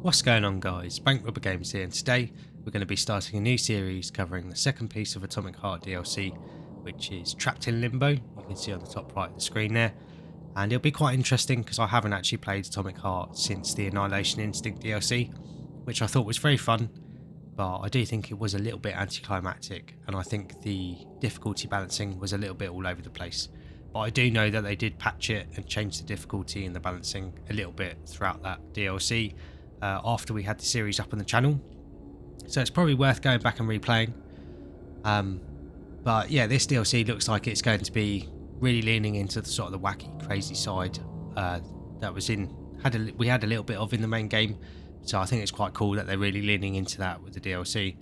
What's going on, guys? Bank Rubber Games here, and today we're going to be starting a new series covering the second piece of Atomic Heart DLC, which is Trapped in Limbo. You can see on the top right of the screen there, and it'll be quite interesting because I haven't actually played Atomic Heart since the Annihilation Instinct DLC, which I thought was very fun, but I do think it was a little bit anticlimactic, and I think the difficulty balancing was a little bit all over the place. But I do know that they did patch it and change the difficulty and the balancing a little bit throughout that DLC after we had the series up on the channel. So it's probably worth going back and replaying. But yeah, this DLC looks like it's going to be really leaning into the sort of the wacky, crazy side that was we had a little bit of in the main game. So I think it's quite cool that they're really leaning into that with the DLC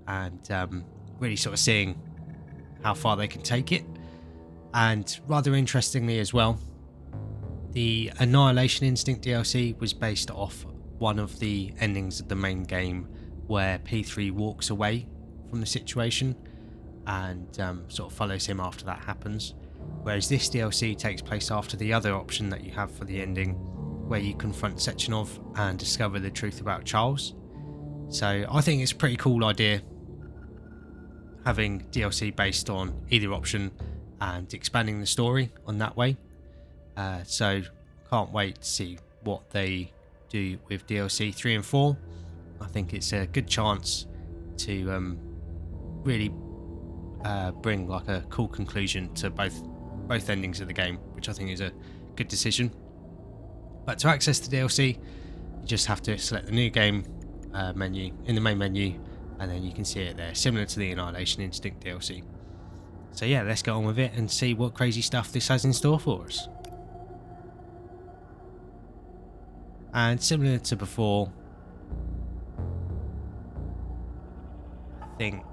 and really sort of seeing how far they can take it. And rather interestingly as well, the Annihilation Instinct DLC was based off one of the endings of the main game where P3 walks away from the situation and sort of follows him after that happens. Whereas this DLC takes place after the other option that you have for the ending, where you confront Sechenov and discover the truth about Charles. So I think it's a pretty cool idea having DLC based on either option and expanding the story on that way. So can't wait to see what they do with DLC 3 and 4. I think it's a good chance to really bring like a cool conclusion to both endings of the game, which I think is a good decision. But to access the DLC, you just have to select the new game menu in the main menu, and then you can see it there, similar to the Annihilation Instinct DLC. So yeah, let's get on with it and see what crazy stuff this has in store for us. And similar to before, I think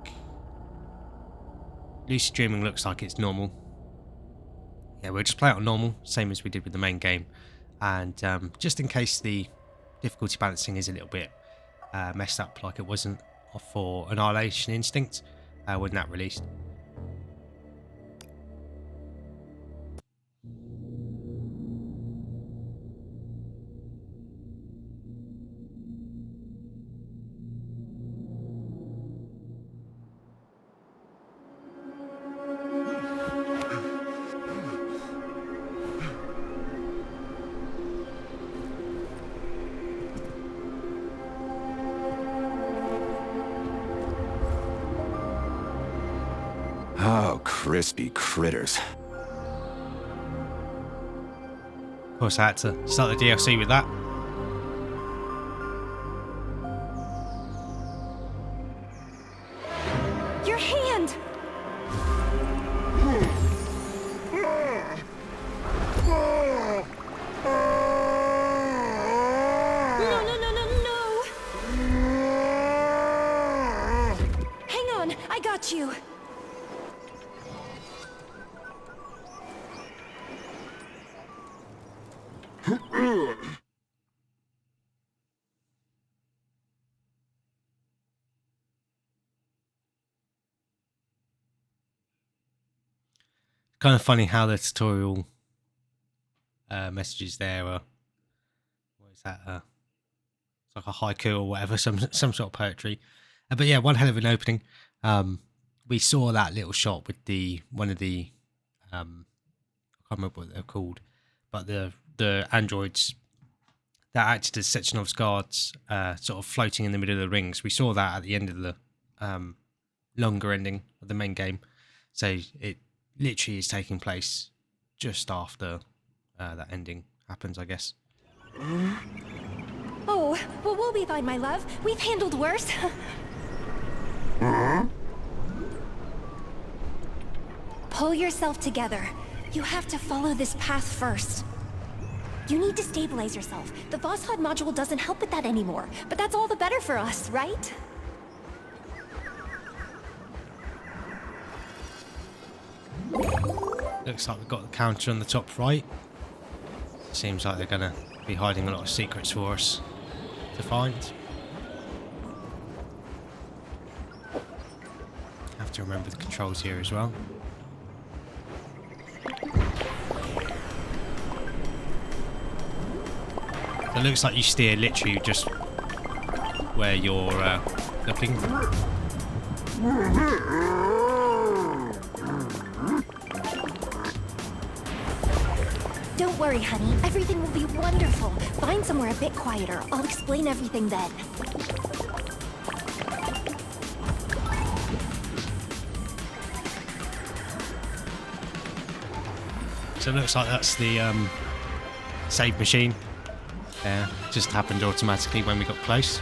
lucid dreaming looks like it's normal. Yeah, we'll just play it on normal, same as we did with the main game. And just in case the difficulty balancing is a little bit messed up like it wasn't for Annihilation Instinct when that released. Oh, crispy critters. Of course, I had to start the DLC with that. Your hand! No. Hang on, I got you. Kind of funny how the tutorial messages there are, what is that, it's like a haiku or whatever, some sort of poetry. But yeah, one hell of an opening. We saw that little shot with one of the I can't remember what they're called, but the androids that acted as Sechenov's guards, sort of floating in the middle of the rings. We saw that at the end of the longer ending of the main game. So it literally is taking place just after that ending happens, I guess. Oh, well, we'll be fine, my love. We've handled worse. Pull yourself together. You have to follow this path first. You need to stabilize yourself. The Voskhod module doesn't help with that anymore, but that's all the better for us, right? Looks like we've got the counter on the top right. Seems like they're going to be hiding a lot of secrets for us to find. Have to remember the controls here as well. It looks like you steer literally just where you're looking. Don't worry, honey. Everything will be wonderful. Find somewhere a bit quieter. I'll explain everything then. So it looks like that's the save machine. Yeah, just happened automatically when we got close.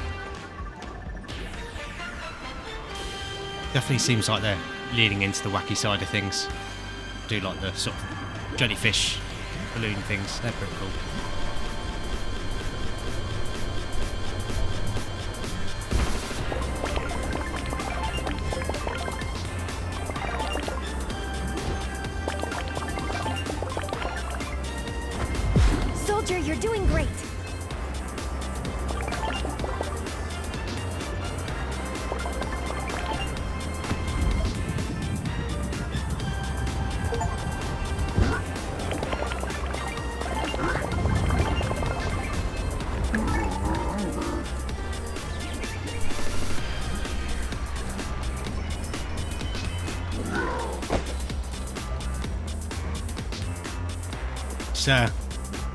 Definitely seems like they're leading into the wacky side of things. Do like the sort of jellyfish balloon things. They're pretty cool. Soldier, you're doing great. It's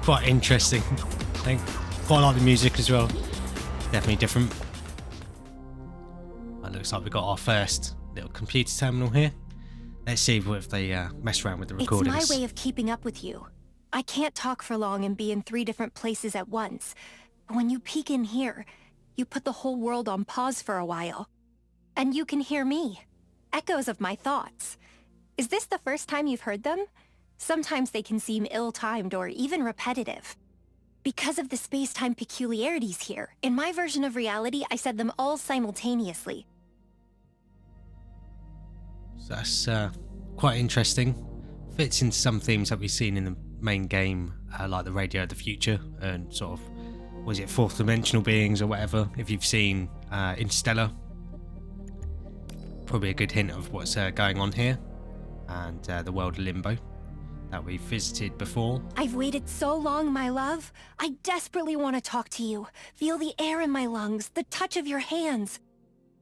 quite interesting. I think quite like the music as well. Definitely different. It looks like we've got our first little computer terminal here. Let's see if they mess around with the recordings. It's my way of keeping up with you. I can't talk for long and be in 3 different places at once. But when you peek in here, you put the whole world on pause for a while. And you can hear me. Echoes of my thoughts. Is this the first time you've heard them? Sometimes they can seem ill-timed or even repetitive. Because of the space-time peculiarities here, in my version of reality, I said them all simultaneously. So that's quite interesting. Fits into some themes that we've seen in the main game, like the Radio of the Future and sort of, was it fourth dimensional beings or whatever. If you've seen Interstellar, probably a good hint of what's going on here, and the world of Limbo that we've visited before. I've waited so long, my love. I desperately want to talk to you. Feel the air in my lungs, the touch of your hands.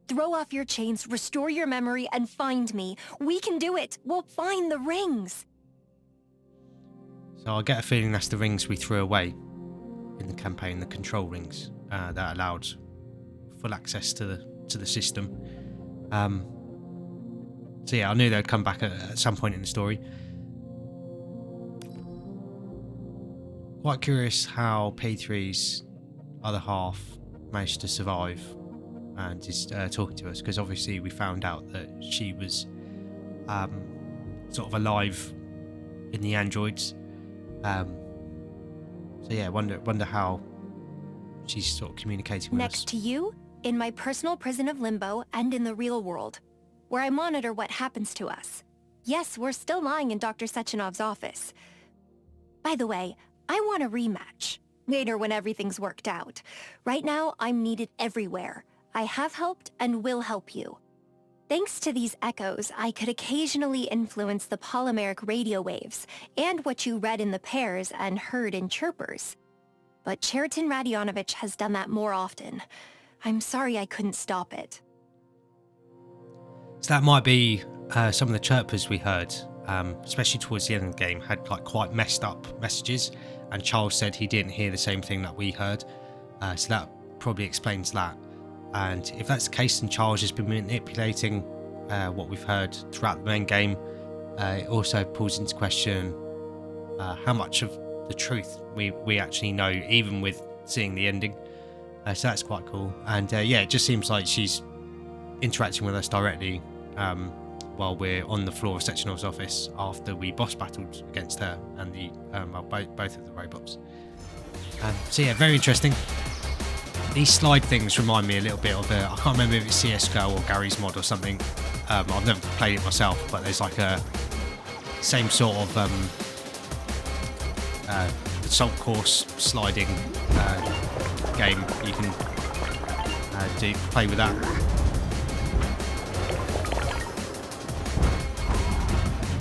Throw off your chains, restore your memory, and find me. We can do it. We'll find the rings. So I get a feeling that's the rings we threw away in the campaign, the control rings that allowed full access to the system. So yeah, I knew they'd come back at some point in the story. Quite curious how P3's other half managed to survive and is talking to us, because obviously we found out that she was sort of alive in the androids. So yeah, wonder how she's sort of communicating with us. Next to you, in my personal prison of Limbo and in the real world, where I monitor what happens to us. Yes, we're still lying in Dr. Sechenov's office. By the way, I want a rematch. Later when everything's worked out. Right now, I'm needed everywhere. I have helped and will help you. Thanks to these echoes, I could occasionally influence the polymeric radio waves and what you read in the pairs and heard in chirpers. But Cheriton Radionovich has done that more often. I'm sorry I couldn't stop it. So that might be some of the chirpers we heard, especially towards the end of the game, had like quite messed up messages, and Charles said he didn't hear the same thing that we heard. So that probably explains that. And if that's the case, then Charles has been manipulating what we've heard throughout the main game. It also pulls into question how much of the truth we actually know, even with seeing the ending. So that's quite cool. And yeah, it just seems like she's interacting with us directly while we're on the floor of Sechenov's office after we boss battled against her and the both of the robots. So yeah, very interesting. These slide things remind me a little bit of I can't remember if it's CSGO or Gary's mod or something. I've never played it myself, but there's like a same sort of assault course sliding game. You can play with that.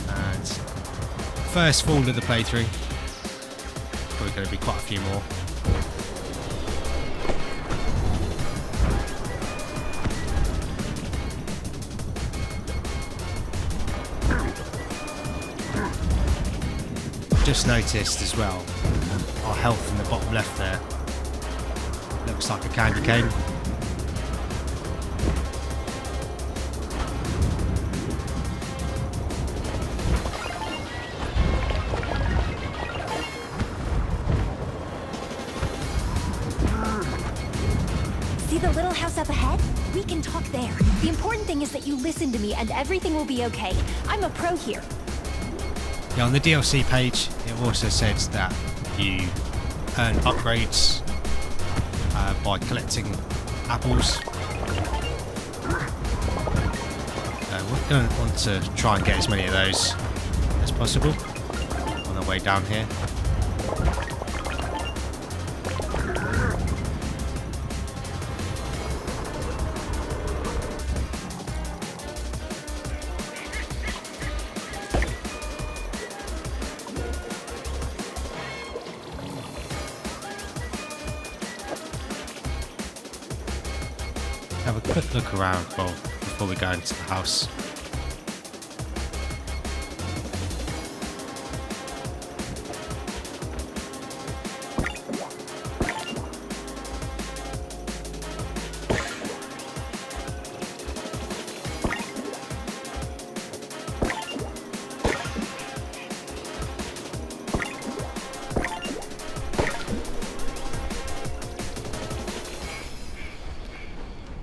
And first fall of the playthrough. Probably going to be quite a few more. just noticed as well, our health in the bottom left there looks like a candy cane. See the little house up ahead? We can talk there. The important thing is that you listen to me and everything will be okay. I'm a pro here. Yeah, on the DLC page, it also says that you earn upgrades by collecting apples. We're going to want to try and get as many of those as possible on our way down here. Have a quick look around before we go into the house.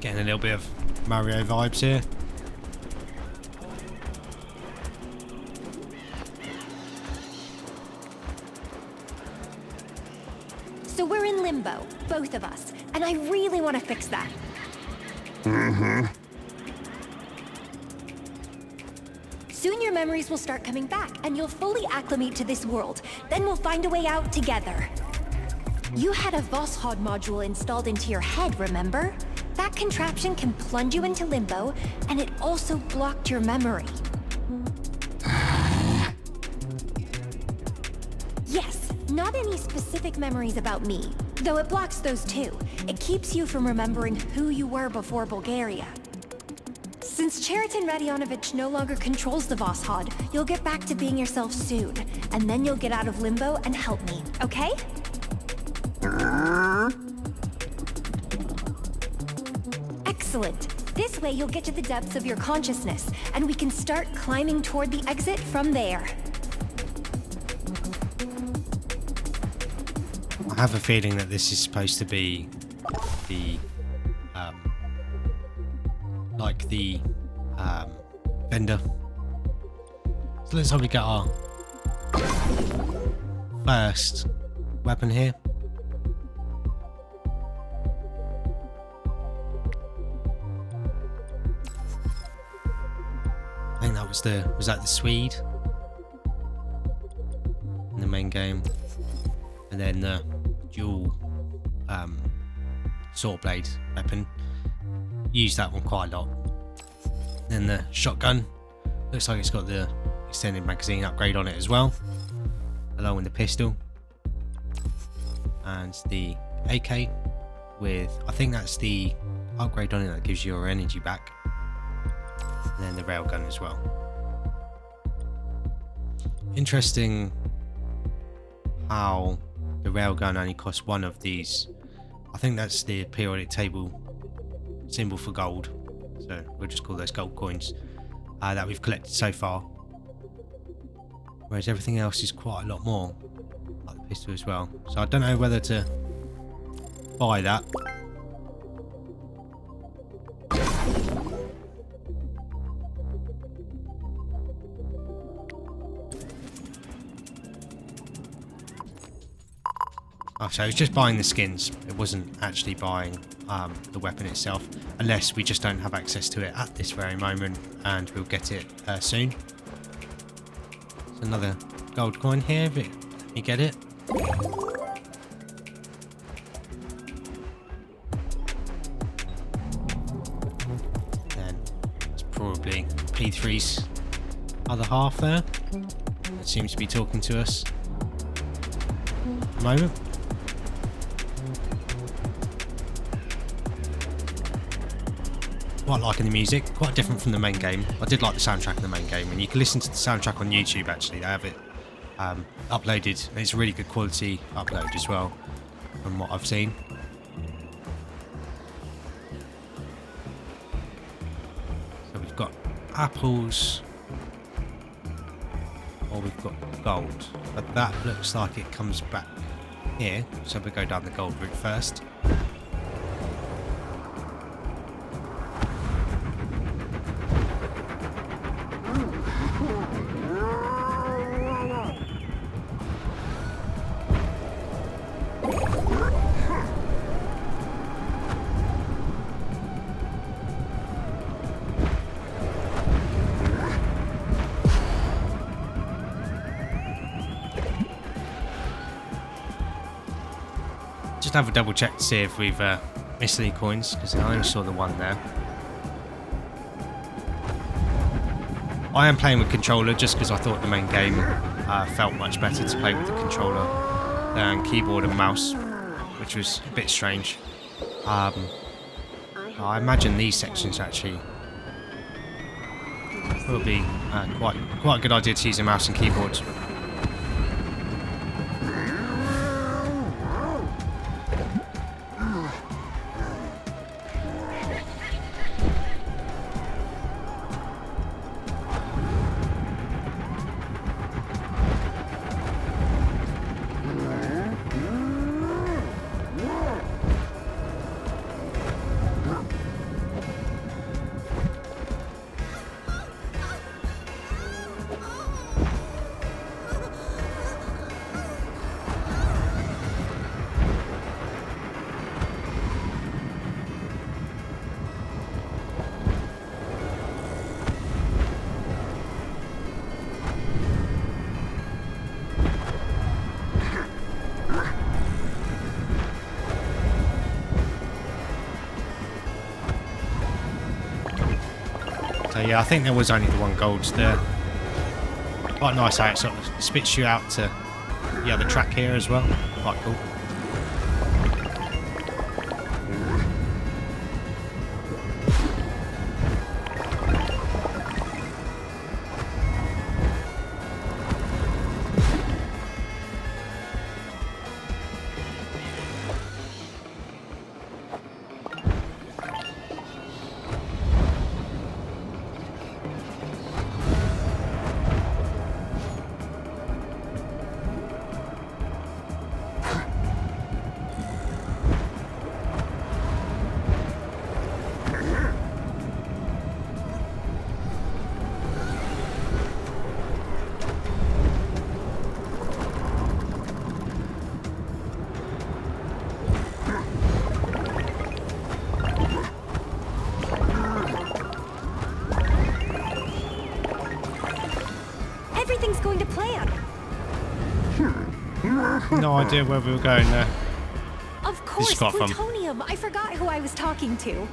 Getting a little bit of Mario vibes here. So we're in Limbo, both of us, and I really want to fix that. Soon your memories will start coming back, and you'll fully acclimate to this world. Then we'll find a way out together. You had a Voskhod module installed into your head, remember? That contraption can plunge you into Limbo, and it also blocked your memory. Yes, not any specific memories about me, though it blocks those too. It keeps you from remembering who you were before Bulgaria. Since Cheriton Radionovich no longer controls the Voskhod, you'll get back to being yourself soon, and then you'll get out of Limbo and help me, okay? Excellent. This way you'll get to the depths of your consciousness, and we can start climbing toward the exit from there. I have a feeling that this is supposed to be the like the vendor. So let's hope we get our first weapon here. I think that was that the Swede in the main game, and then the dual sword blade weapon. Use that one quite a lot. Then the shotgun looks like it's got the extended magazine upgrade on it as well, along with the pistol, and the AK with, I think that's the upgrade on it that gives you your energy back, and then the railgun as well. Interesting how the railgun only costs one of these. I think that's the periodic table symbol for gold, so we'll just call those gold coins that we've collected so far, whereas everything else is quite a lot more, like the pistol as well. So I don't know whether to buy that. Oh, so it's just buying the skins. It wasn't actually buying the weapon itself, unless we just don't have access to it at this very moment, and we'll get it soon. There's another gold coin here, but let me get it. Then it's probably P3's other half there. It seems to be talking to us at the moment. Quite liking the music, quite different from the main game. I did like the soundtrack in the main game, and you can listen to the soundtrack on YouTube actually. They have it uploaded, and it's a really good quality upload as well from what I've seen. So we've got apples, or we've got gold, but that looks like it comes back here, so we'll go down the gold route first. Just have a double check to see if we've missed any coins, because I only saw the one there. I am playing with controller just because I thought the main game felt much better to play with the controller than keyboard and mouse, which was a bit strange. I imagine these sections actually will be quite a good idea to use a mouse and keyboard. So yeah, I think there was only the one gold there. Quite nice how it sort of spits you out to the other track here as well. Quite cool. Everything's going to plan. No idea where we were going there. Of course, got fun. plutonium. I forgot who I was talking to.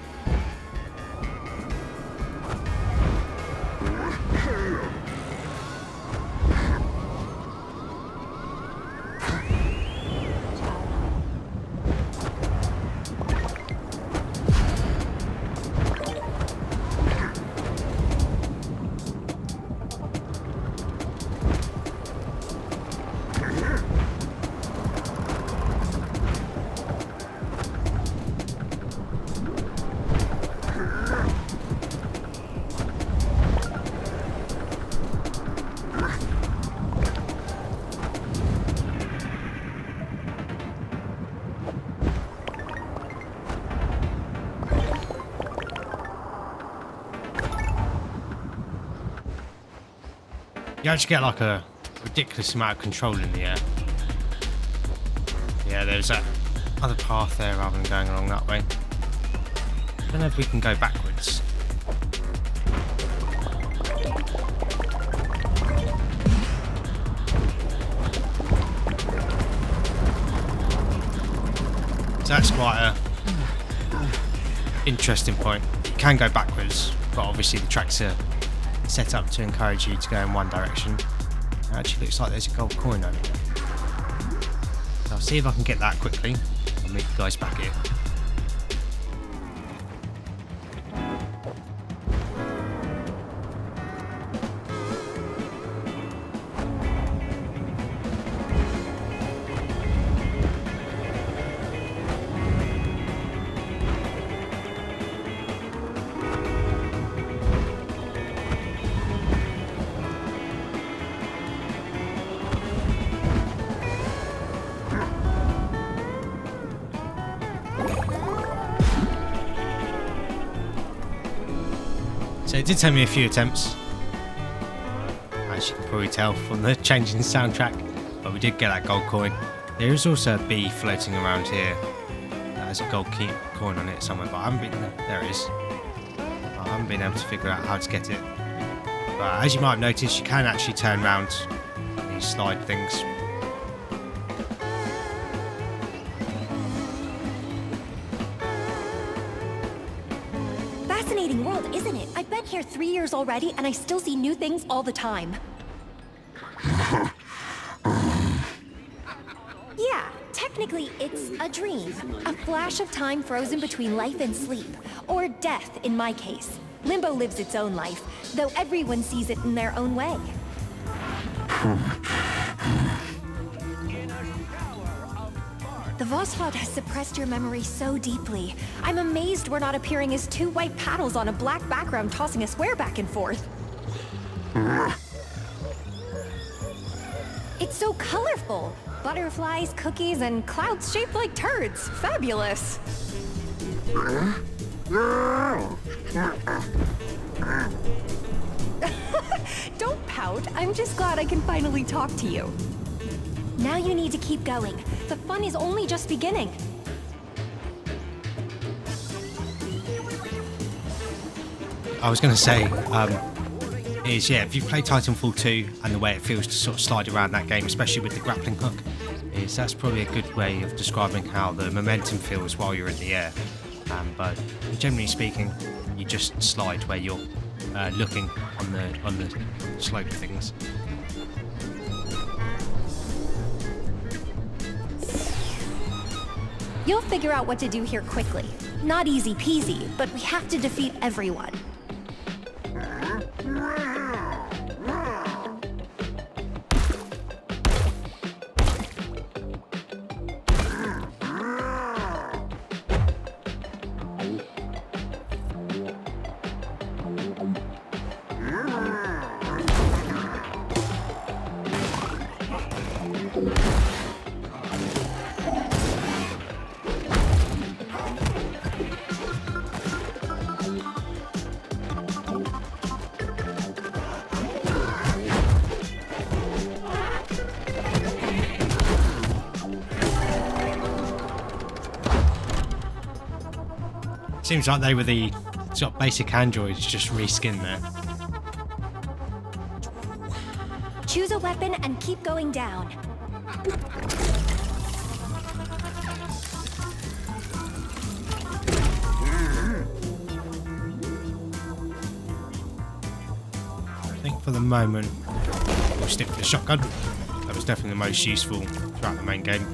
You actually get like a ridiculous amount of control in the air. Yeah, there's that other path there rather than going along that way. I don't know if we can go backwards. So that's quite a interesting point. You can go backwards, but obviously the tracks are set up to encourage you to go in one direction. It actually looks like there's a gold coin over there. So I'll see if I can get that quickly. I'll meet you guys back here. So it did take me a few attempts, as you can probably tell from the changing soundtrack, but we did get that gold coin. There is also a bee floating around here that has a gold coin on it somewhere, but I haven't been, there it is. I haven't been able to figure out how to get it. But as you might have noticed, you can actually turn around these slide things. Fascinating world, isn't it? I've been here 3 years already, and I still see new things all the time. Yeah, technically it's a dream. A flash of time frozen between life and sleep. Or death, in my case. Limbo lives its own life, though everyone sees it in their own way. The Voshod has suppressed your memory so deeply. I'm amazed we're not appearing as two white paddles on a black background tossing a square back and forth. It's so colorful. Butterflies, cookies, and clouds shaped like turds. Fabulous. Don't pout. I'm just glad I can finally talk to you. Now you need to keep going. The fun is only just beginning. I was going to say, if you play Titanfall 2 and the way it feels to sort of slide around that game, especially with the grappling hook, that's probably a good way of describing how the momentum feels while you're in the air. But generally speaking, you just slide where you're looking on the slope of things. You'll figure out what to do here quickly. Not easy peasy, but we have to defeat everyone. Seems like they were the sort of basic androids, just reskinned there. Choose a weapon and keep going down. I think for the moment we'll stick with the shotgun. That was definitely the most useful throughout the main game.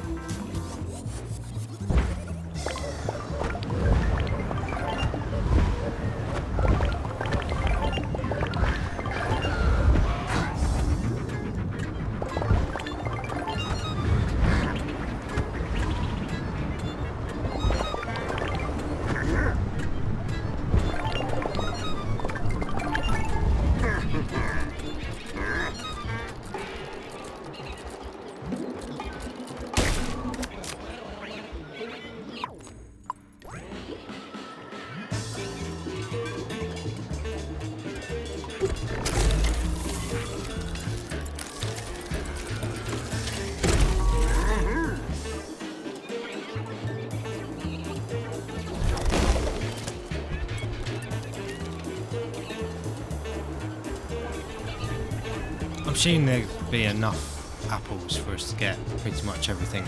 I'm assuming there'd be enough apples for us to get pretty much everything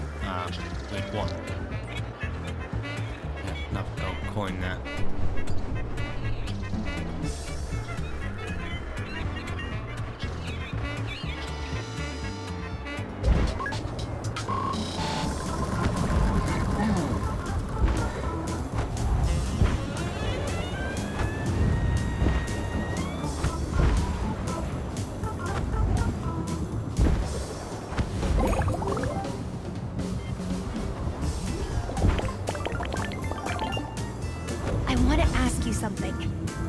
we'd want. Yeah, another gold coin there. Something.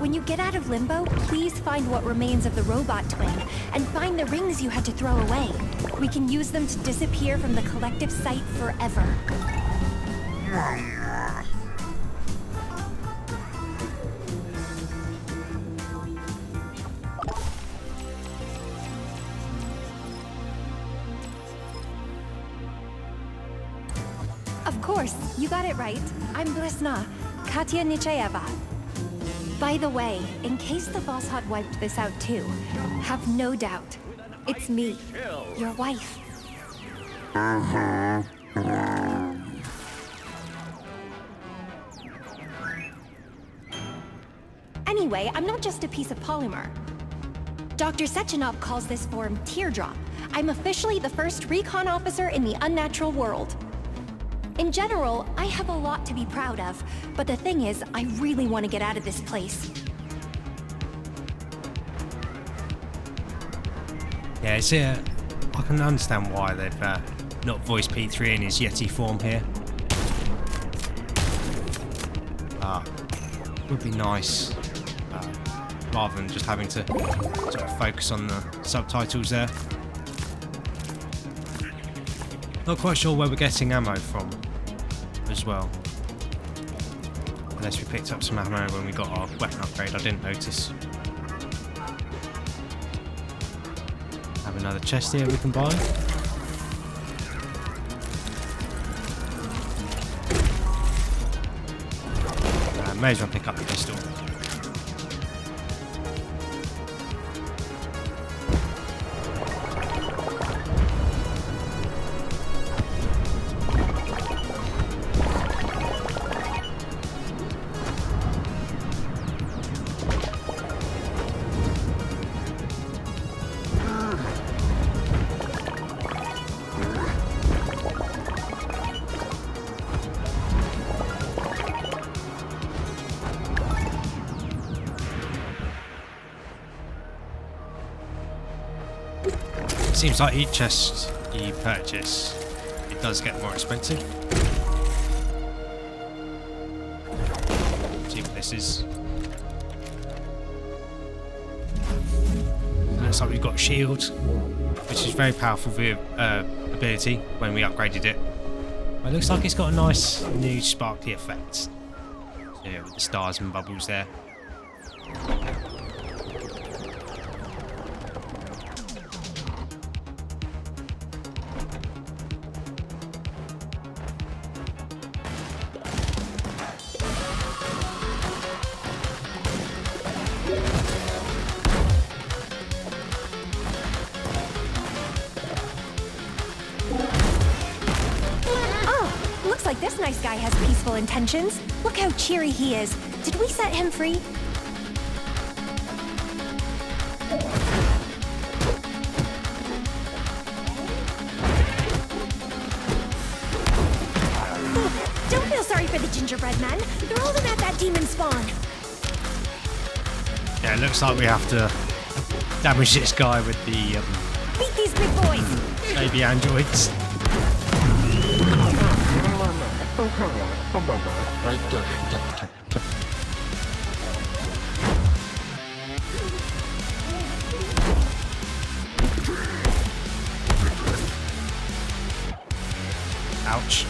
When you get out of Limbo, please find what remains of the robot twin, and find the rings you had to throw away. We can use them to disappear from the collective site forever. got it right. I'm Blesna, Katya Nichayeva. By the way, in case the boss had wiped this out too, have no doubt. It's me, your wife. Anyway, I'm not just a piece of polymer. Dr. Sechenov calls this form teardrop. I'm officially the first recon officer in the unnatural world. In general, I have a lot to be proud of, but the thing is, I really want to get out of this place. Yeah, it's I can understand why they've not voiced P3 in his Yeti form here. Would be nice, rather than just having to sort of focus on the subtitles there. Not quite sure where we're getting ammo from as well. Unless we picked up some ammo when we got our weapon upgrade, I didn't notice. Have another chest here we can buy. May as well pick up the pistol. Seems like each chest you purchase, it does get more expensive. See what this is. Looks like we've got a shield, which is very powerful ability when we upgraded it. But it looks like it's got a nice new sparkly effect. So yeah, with the stars and bubbles there. This nice guy has peaceful intentions. Look how cheery he is. Did we set him free? Don't feel sorry for the gingerbread men. Throw them at that demon spawn. Yeah, it looks like we have to damage this guy with the Beat these big boys. baby androids. Ouch.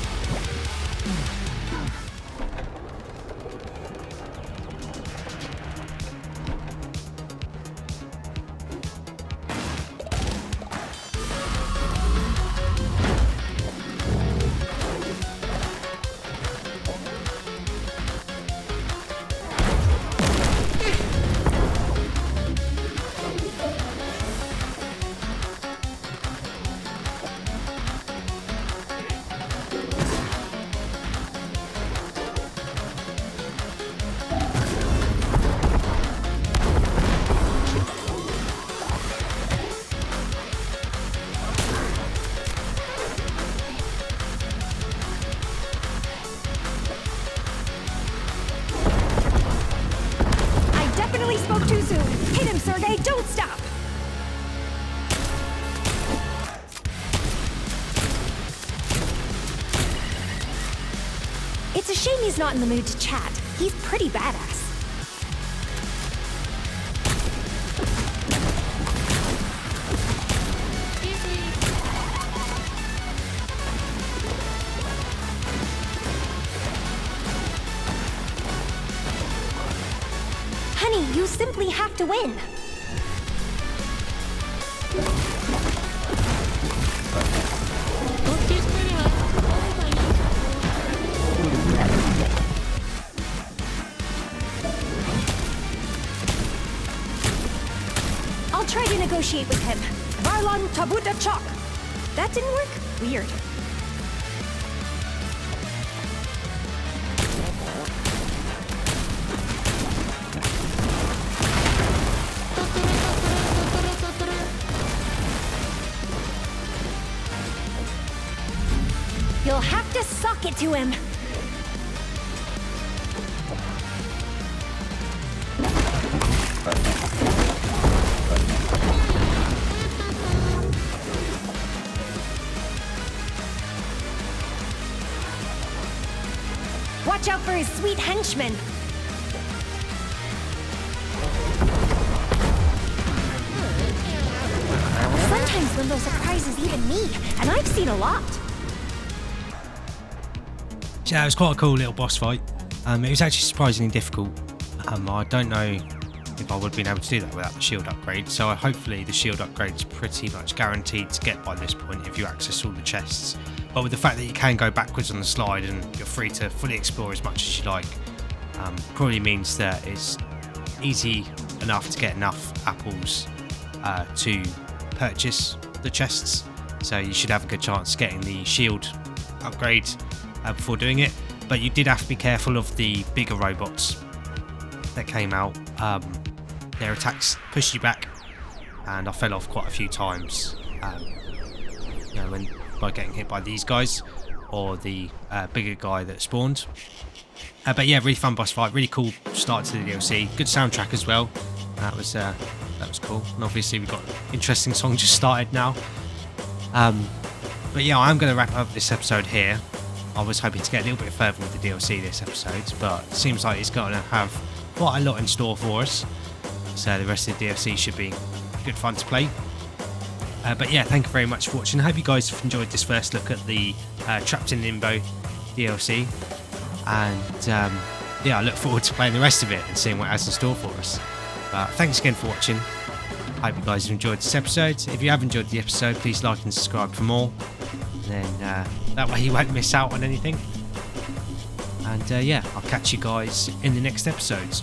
Spoke too soon. Hit him, Sergey. Don't stop. It's a shame he's not in the mood to chat. He's pretty badass. Honey, you simply have to win. negotiate with him. Varlon Tabuta Chok. That didn't work? Weird. You'll have to sock it to him. Watch out for his sweet henchman. Sometimes Limbo surprises even me, and I've seen a lot. Yeah, it was quite a cool little boss fight. It was actually surprisingly difficult. I don't know if I would have been able to do that without the shield upgrade, so hopefully the shield upgrade's pretty much guaranteed to get by this point if you access all the chests. But with the fact that you can go backwards on the slide and you're free to fully explore as much as you like, probably means that it's easy enough to get enough apples to purchase the chests. So you should have a good chance getting the shield upgrade before doing it. But you did have to be careful of the bigger robots that came out. Their attacks pushed you back, and I fell off quite a few times. By getting hit by these guys or the bigger guy that spawned. But yeah, really fun boss fight, really cool start to the DLC. Good soundtrack as well. That was cool. And obviously we've got an interesting song just started now. But yeah, I'm going to wrap up this episode here. I was hoping to get a little bit further with the DLC this episode, but it seems like it's going to have quite a lot in store for us. So the rest of the DLC should be good fun to play. But yeah, thank you very much for watching. I hope you guys have enjoyed this first look at the Trapped in Limbo DLC. And yeah, I look forward to playing the rest of it and seeing what it has in store for us. But thanks again for watching. I hope you guys have enjoyed this episode. If you have enjoyed the episode, please like and subscribe for more. And then that way you won't miss out on anything. And yeah, I'll catch you guys in the next episodes.